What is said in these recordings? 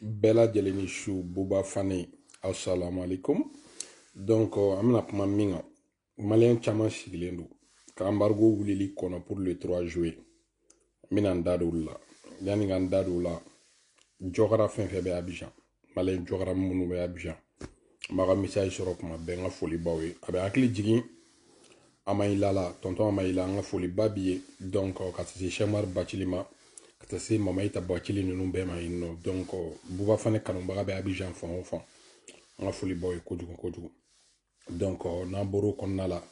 Bella Djelenishu Bouba Fane, assalamu alaikum. Donc, amina kuma minga. Malien chama sigilendu. Ka embargo wulili kono pour le 3 juillet. Mina ndadoula. Yani nga ndadoula. Jogara fenfe Abidjan. Malien jogara munu be Abidjan. Maga message soro kuma benga foli bawe. Abe akili jigi. Amailala, tonton Amaila nga foli babiye. Donc, katase Chemar Bachilima. Katase Mamaita Bachili nunumbe ma inno. Donc, Bouba Fane kanumbaga be Abidjan fon fon. Nga foli boy kojugu. Donc, Namboro Konala,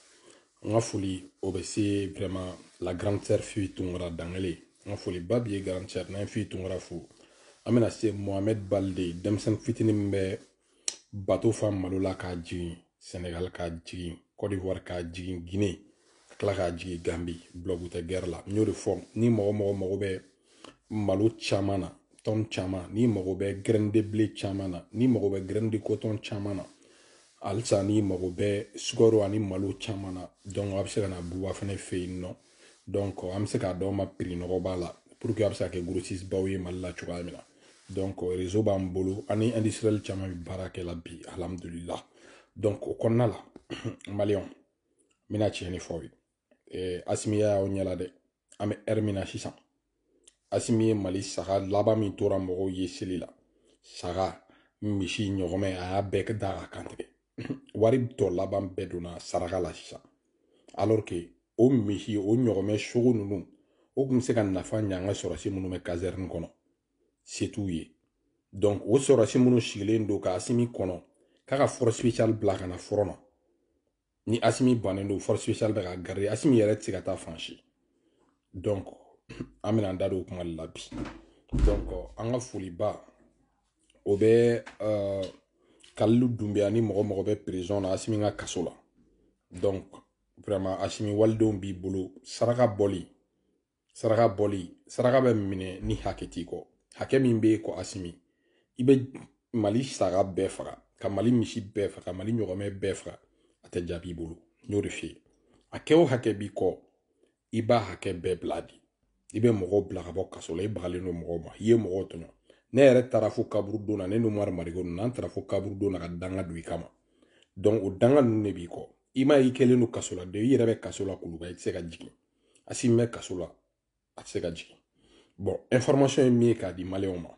nga foli obese vraiment la grande sœur fille tungra dangele. Nga foli babi grande sœur na fille tungra fou. Amena se Mohamed Balde, demsen fitini mbe bateau fam malola ka jigi, Sénégal ka jigi, Côte d'Ivoire ka jigi, Guinée, kla ka jigi Gambie, blogu te guerre la. Nyo de forme, ni mogo be malo chamana. Ton chama ni mago be grain de blé chamana ni mago be grain de coton chamana alsa ni mago be sugaro ani malo chamana donc abse kana buwa fane fe no donc amse ka do ma prix no bala pour que abse ka grossis bawe malla chugamina donc réseau bambolo ani industriel chama bi barake la bi alhamdulillah donc konna la malion mina cheni fowi asimiya o nyala de ame hermina 600 asimi mali saga laba min tora mɔgɔw ye seli la saga misi ɲɔgɔmɛ a y'a bɛɛ da a kan tigɛ wari tɔ laban bɛɛ donna saraka la sisan alors que o misi o ɲɔgɔmɛ sogo ninnu o kun bɛ se ka nafa ɲɛ an ka sɔrɔsi minnu bɛ caserne kɔnɔ se t'u ye donc o sɔrɔsi minnu sigilen don ka asimi kɔnɔ k'a ka force spéciale bila ka na fɔrɔ na ni asimi bannen don force spéciale bɛ ka garder asimi yɛrɛ tɛ se ka taa fan si donc an bɛna an da don o kuma de la bi donc an ka foliba o bɛ Kalilu Dunbiya ni mɔgɔ bɛ prison na Asimi ka kaso la donc vraiment Asimi walidenw b'i bolo saraka bɔli saraka bɛ minɛ ni hakɛ t'i kɔ hakɛ min bɛ kɔ Asimi i bɛ Mali saga bɛɛ faga ka Mali misi bɛɛ faga ka Mali ɲɔgɔmɛ bɛɛ faga a tɛ jaabi i bolo n y'o de f'i ye a kɛ o hakɛ b'i kɔ i b'a hakɛ bɛɛ bila di i bɛ mɔgɔw bila ka bɔ kaso la i bagalen don mɔgɔw ma i ye mɔgɔw tɔɲɔ ne yɛrɛ taara fo kaburu don na ne Numar Marigo n'an taara fo kaburu don na ka danga don i kama donc o danga ninnu de b'i kɔ i ma i kɛlen don kaso la de i yɛrɛ bɛ kaso la kuluba i tɛ se ka jigin Asimi bɛ kaso la a tɛ se ka jigin bon information ye min ye k'a di maliyɛnw ma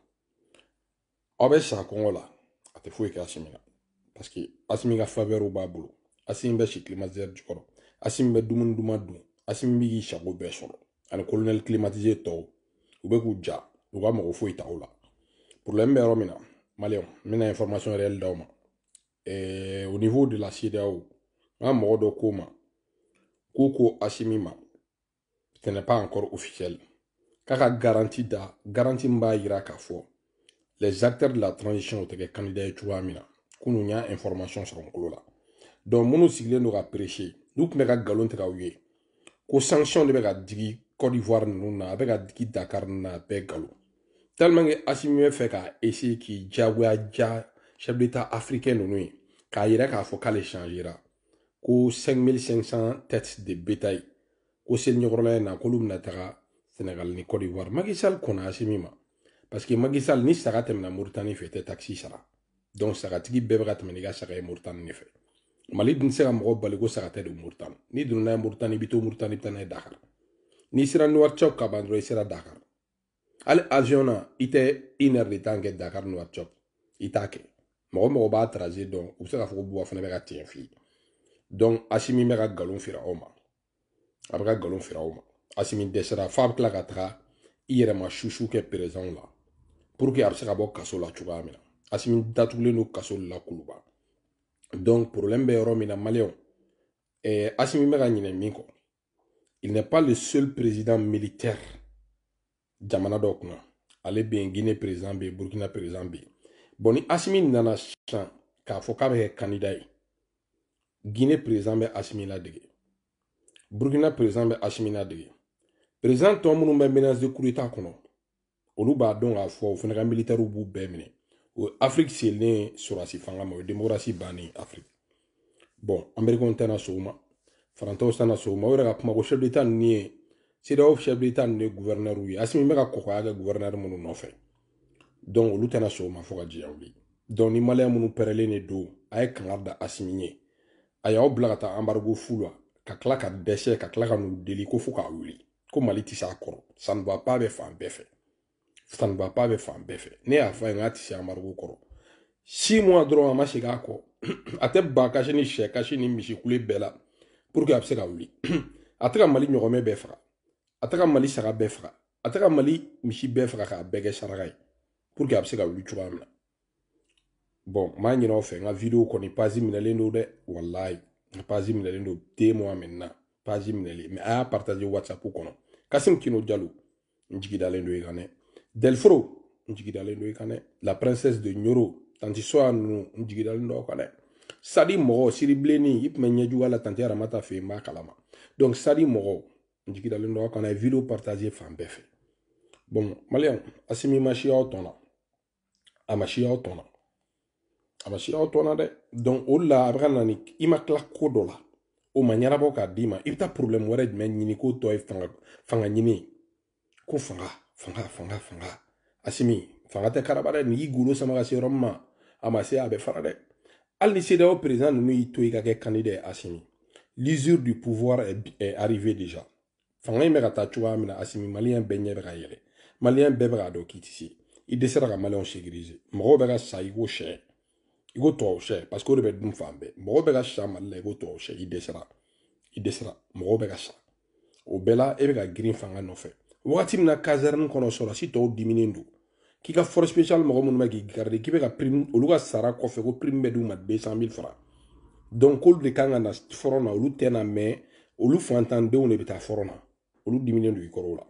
aw bɛ sa kɔngɔ la a tɛ foyi kɛ Asimi la parce que Asimi ka faveur b'a bolo Asimi bɛ si climatiseur jukɔrɔ Asimi bɛ dumuni duman dun Asimi b'i sago bɛɛ sɔrɔ ani colonel climatisé tɔw u bɛ k'u ja u ka mɔgɔ foyi ta u la problème bɛ yɔrɔ min na maliyɛnw n bɛna information réelle d'aw ma au niveau de la CEDEAO n ka mɔgɔ dɔ ko ma k'u ko Asimi ma ce n'est pas encore officiel k'a ka garantie min b'a jira k'a fɔ les acteurs de la transition u tɛ kɛ candidat ye cogoya min na kunun y'a information sɔrɔ n kulo la donc minnu sigilen don ka prêcher n'u tun bɛ ka nkalon tigɛ aw ye ko sanction de bɛ ka digi Côte d'Ivoire ninnu na a bɛ ka digi Dakar ninnu na a bɛɛ nkalon tellement que Asimi bɛ fɛ ka essayer k'i jagoya ja chef d'état africain ninnu ye k'a yira k'a fɔ k'ale changera ko 5500 têtes de bétail ko seli ɲɛkɔrɔla in na k'olu bɛna taga Sénégal ni Côte d'Ivoire Macky Sall kɔnna Asimi ma parce que Macky Sall ni saga tɛmɛna Mauritanie fɛ tɛ taxe sara donc sagatigi bɛɛ bɛ ka tɛmɛ n'i ka saga ye Mauritanie de fɛ Mali dun tɛ se ka mɔgɔ bali ko saga tɛ don Mauritanie n'i donna n'a ye Mauritanie i bɛ to Mauritanie i bɛ taa n'a ye Dakar n'i sera Nouakchott ka ban dɔrɔn i sera Dakar hali avion na i tɛ 1 heure de temps kɛ Dakar Nouakchott i t'a kɛ mɔgɔ b'a trajet dɔn u bɛ se k'a fɔ ko Bouba fana bɛ ka tiɲɛ f'i ye donc Asimi bɛ ka nkalon fira aw ma a bɛ ka nkalon fira aw ma Asimi dɛsɛra f'a bɛ tila ka taga i yɛrɛ ma susu kɛ président la pour que a bɛ se ka bɔ kaso la cogoya min na Asimi datugulen don kaso la kuluba donc problème bɛ yɔrɔ min na maliyɛnw Asimi bɛ ka ɲinɛ min kɔ il n'est pas le seul président militaire jamana dɔ kunna ale bɛ yen Guinée président bɛ yen Burkina président bɛ yen bon ni Asimi nana sisan k'a fɔ k'a bɛ kɛ candidat ye Guinée président bɛ Asimi ladege Burkina président bɛ Asimi ladege président tɔ minnu bɛ menace de coup d'état kɔnɔ olu b'a dɔn k'a fɔ o fana ka militaires b'u bɛɛ minɛ o Afrique selen sɔrɔdasi fanga ma o ye démocratie bannen Afrique bon américains tɛna sɔn o ma farantaw tɛna sɔn o ma o yɛrɛ ka kuma ko chef d'état ninnu ye CEDEAO chef d'état ninnu ye gouverneur ye Asimi bɛ ka kɔkɔya kɛ gouverneur minnu nɔfɛ donc olu tɛna sɔn o ma fo ka diɲɛ wuli donc ni maliyɛn minnu pɛrɛlen de don a ye kangari da Asimi ye a y'aw bila ka taa embargo fu la ka tila ka dɛsɛ ka tila ka n'u deli ko fo k'a wuli ko Mali tɛ se a kɔrɔ ça ne va pas bɛ fan bɛɛ fɛ ça ne va pas bɛ fan bɛɛ fɛ ne y'a fɔ a ye n k'a tɛ se embargo kɔrɔ 6 mois dɔrɔn a ma segin a kɔ a tɛ ba kasi ni sɛ kasi ni misi kule bɛɛ la pour que a bɛ se ka wuli a tɛ ka Mali ɲɔgɔmɛ bɛɛ faga a tɛ ka Mali saga bɛɛ faga a tɛ ka Mali misi bɛɛ faga k'a bɛɛ kɛ saraka ye pour que a bɛ se ka wuli cogoya min na bon m'a ɲinɛ aw fɛ n ka video kɔni page minɛlen don dɛ wallahi n ka page minɛlen don 2 mois maintenant page minɛlen mais a y'a partager WhatsApp kɔnɔ Kasim Kino Diallo n jigidalen don i kan dɛ Delfro n jigidalen don i kan dɛ la princesse de Nyoro tanti Soya ninnu n jigidalen don aw kan dɛ Sadi mɔgɔ siribilenni i tun bɛ ɲɛjuguya la tanti Aramata fɛ n b'a kalama donc Sadi mɔgɔ n jigidalen don aw kan dɛ video partager fan bɛɛ fɛ bon maliyɛn Asimi ma si aw tɔn na a ma si aw tɔn na a ma si aw tɔn na dɛ donc o la a bɛ ka na ni i ma tila ko dɔ la o ma ɲɛnabɔ k'a d'i ma i bɛ taa problème wɛrɛ jumɛn ɲini k'o tɔ ye fanga ɲini ko fanga Asimi fanga tɛ karaba dɛ ni y'i golo sama ka se yɔrɔ min ma a ma se a bɛ fara dɛ hali ni CEDEAO président ninnu y'i to i ka kɛ candidat Asimi l'usure du pouvoir est arrivée déjà fanga in bɛ ka taa cogoya min na Asimi maliyɛn bɛɛ ɲɛ bɛ ka yɛlɛ maliyɛn bɛɛ bɛ k'a dɔn k'i tɛ se i dɛsɛra ka maliyɛnw sécuriser mɔgɔw bɛ ka sa i ko sɛ i ko tubabu sɛ parce que o de bɛ dun fan bɛɛ mɔgɔw bɛ ka sa Mali la i ko tubabu sɛ i dɛsɛra mɔgɔw bɛ ka sa o bɛɛ la e bɛ ka girin fanga nɔfɛ wagati min na caserne kɔnɔ sɔrɔsi tɔw diminen don k'i ka force spéciale mɔgɔ minnu bɛ k'i garder k'i bɛ ka prime olu ka sara kɔfɛ ko prime bɛ d'u ma 200 000 francs donc k'olu de kan ka na front na olu tɛ na mais olu fantandenw de bɛ taa front na olu diminen don i kɔrɔ la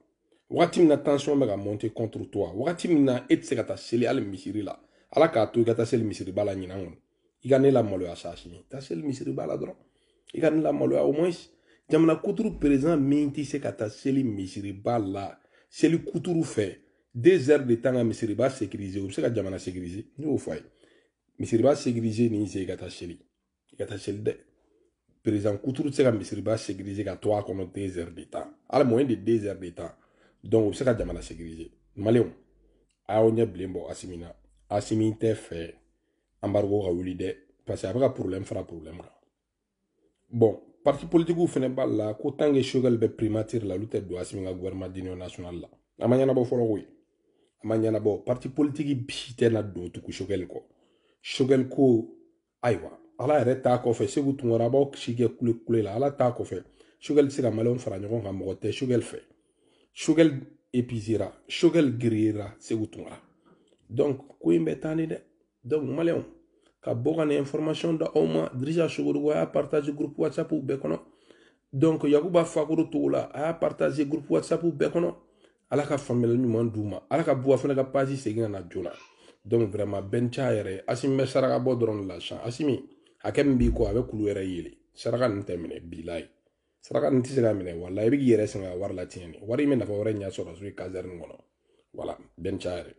wagati min na tension bɛ ka monter contre toi wagati min na e tɛ se ka taa seli hali misiri la ala k'a to i ka taa seli misiriba la ɲinan kɔnɔ i ka ne lamaloya sa Asimi taa seli misiriba la dɔrɔn i ka ne lamaloya au moins jamana kuturu président min tɛ se ka taa seli misiriba la seli kuturu fɛ 2 heures de temps ka misiriba sécuriser o bɛ se ka jamana sécuriser ne y'o fɔ a ye misiriba sécuriser ni se i ka taa seli dɛ président kuturu tɛ se ka misiriba sécuriser ka to a kɔnɔ 2 heures de temps hali moins de 2 heures de temps donc o bɛ se ka jamana sécuriser maliyɛnw a y'aw ɲɛ bilen bɔ Asimi na Asimi tɛ fɛ embargo ka wuli dɛ parce que a bɛ ka problème fara problème kan bon parti politique fɛnɛ b'a la ko tant que Choguel bɛ primature la olu tɛ don Asimi ka gouvernement d'union nationale la a ma ɲɛnabɔ fɔlɔ koyi a ma ɲɛnabɔ parti politique bi tɛ na don tugu Choguel kɔ Choguel ko ayiwa ala yɛrɛ t'a kɔfɛ Segu Tunkara a b'aw si kɛ kule la ala t'a kɔfɛ Choguel tɛ se ka maliyɛnw fara ɲɔgɔn kan mɔgɔ tɛ Choguel fɛ Choguel épuisera Choguel grillera Segu Tunkara donc ko in bɛ taa ni dɛ donc maliyɛnw ka bɔ ka nin information da aw ma Dirisa Sogoloko a y'a partage groupe WhatsApp bɛɛ kɔnɔ donc Yakuba Fakoro Togola a y'a partage groupe WhatsApp bɛɛ kɔnɔ ala ka faamuyali ɲuman d'u ma ala ka Buwa fana ka page segin ka na joona donc vraiment bɛn ca yɛrɛ Asimi bɛ saraka bɔ dɔrɔn de la sisan Asimi hakɛ min b'i kɔ a bɛ kulu yɛrɛ yele saraka nin tɛ minɛ bilayi saraka nin tɛ se ka minɛ wala i bɛ k'i yɛrɛ sɛgɛn ka wari la tiɲɛ wari in bɛ nafa wɛrɛ ɲɛ sɔrɔ so i caserne kɔnɔ voilà bɛn ca yɛrɛ